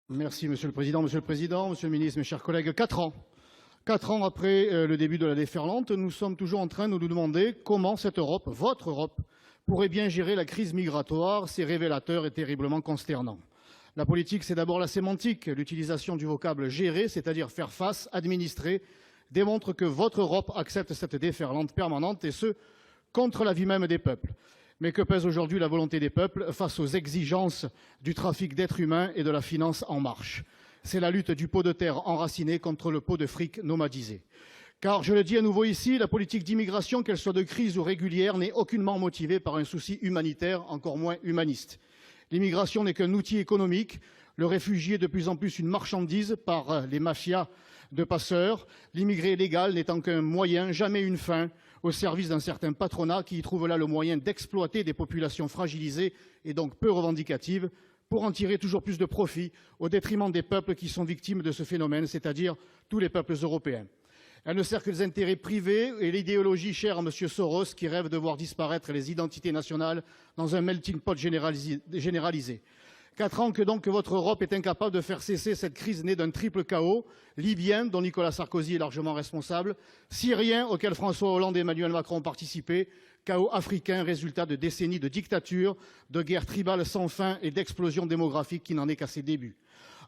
Merci Monsieur le Président, Monsieur le Ministre, mes chers collègues. 4 ans. 4 ans après le début de la déferlante, nous sommes toujours en train de nous demander comment cette Europe, votre Europe, pourrait bien gérer la crise migratoire. C'est révélateur et terriblement consternant. La politique, c'est d'abord la sémantique. L'utilisation du vocable gérer, c'est-à-dire faire face, administrer, démontre que votre Europe accepte cette déferlante permanente, et ce, contre l'avis même des peuples. Mais que pèse aujourd'hui la volonté des peuples face aux exigences du trafic d'êtres humains et de la finance en marche? C'est la lutte du pot de terre enraciné contre le pot de fric nomadisé. Car, je le dis à nouveau ici, la politique d'immigration, qu'elle soit de crise ou régulière, n'est aucunement motivée par un souci humanitaire, encore moins humaniste. L'immigration n'est qu'un outil économique, le réfugié de plus en plus une marchandise par les mafias de passeurs, l'immigré légal n'étant qu'un moyen, jamais une fin, au service d'un certain patronat qui y trouve là le moyen d'exploiter des populations fragilisées et donc peu revendicatives pour en tirer toujours plus de profit au détriment des peuples qui sont victimes de ce phénomène, c'est-à-dire tous les peuples européens. Elle ne sert que les intérêts privés et l'idéologie chère à M. Soros qui rêve de voir disparaître les identités nationales dans un melting pot généralisé. 4 ans que donc votre Europe est incapable de faire cesser cette crise née d'un triple chaos, libyen, dont Nicolas Sarkozy est largement responsable, syrien, auquel François Hollande et Emmanuel Macron ont participé, chaos africain, résultat de décennies de dictature, de guerres tribales sans fin et d'explosion démographique qui n'en est qu'à ses débuts.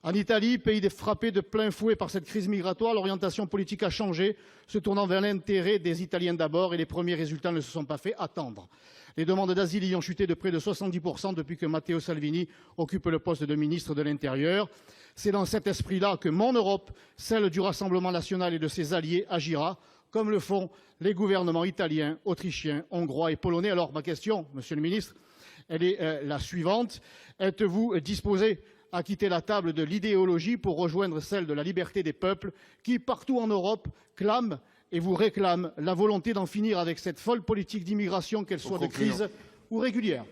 En Italie, pays frappé de plein fouet par cette crise migratoire, l'orientation politique a changé, se tournant vers l'intérêt des Italiens d'abord, et les premiers résultats ne se sont pas fait attendre. Les demandes d'asile y ont chuté de près de 70% depuis que Matteo Salvini occupe le poste de ministre de l'Intérieur. C'est dans cet esprit-là que mon Europe, celle du Rassemblement national et de ses alliés, agira, comme le font les gouvernements italiens, autrichiens, hongrois et polonais. Alors ma question, Monsieur le Ministre, elle est la suivante. Êtes-vous disposé à quitter la table de l'idéologie pour rejoindre celle de la liberté des peuples qui, partout en Europe, clament et vous réclament la volonté d'en finir avec cette folle politique d'immigration, qu'elle soit de crise ou régulière?